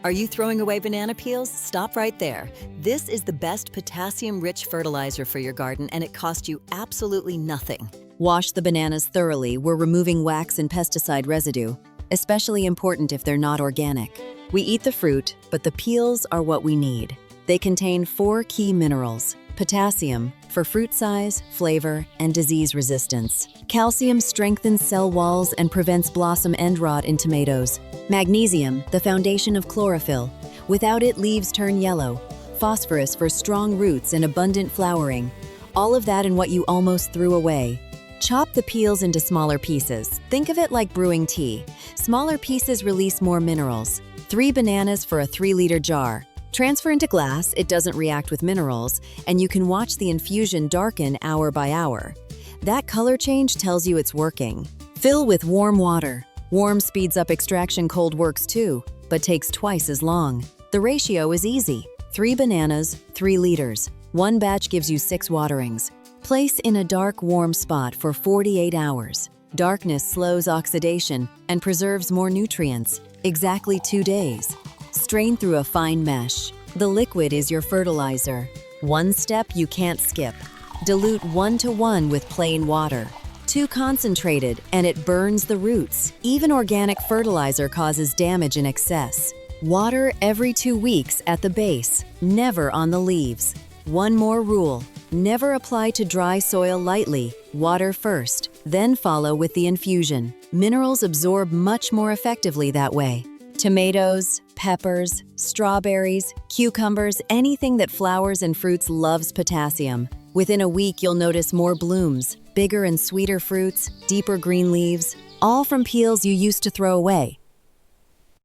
Are you throwing away banana peels? Stop right there. This is the best potassium-rich fertilizer for your garden, and it costs you absolutely nothing. Wash the bananas thoroughly. We're removing wax and pesticide residue, especially important if they're not organic. We eat the fruit, but the peels are what we need. They contain 4 key minerals: potassium, for fruit size, flavor, and disease resistance. Calcium strengthens cell walls and prevents blossom end rot in tomatoes. Magnesium, the foundation of chlorophyll. Without it, leaves turn yellow. Phosphorus for strong roots and abundant flowering. All of that in what you almost threw away. Chop the peels into smaller pieces. Think of it like brewing tea. Smaller pieces release more minerals. 3 bananas for a 3-liter jar. Transfer into glass, it doesn't react with minerals, and you can watch the infusion darken hour by hour. That color change tells you it's working. Fill with warm water. Warm speeds up extraction, cold works too, but takes twice as long. The ratio is easy: 3 bananas, 3 liters. One batch gives you 6 waterings. Place in a dark, warm spot for 48 hours. Darkness slows oxidation and preserves more nutrients. Exactly 2 days. Strain through a fine mesh. The liquid is your fertilizer. One step you can't skip. Dilute 1:1 with plain water. Too concentrated and it burns the roots. Even organic fertilizer causes damage in excess. Water every 2 weeks at the base, never on the leaves. One more rule: never apply to dry soil lightly. Water first, then follow with the infusion. Minerals absorb much more effectively that way. Tomatoes, peppers, strawberries, cucumbers, anything that flowers and fruits loves potassium. Within a week, you'll notice more blooms, bigger and sweeter fruits, deeper green leaves, all from peels you used to throw away.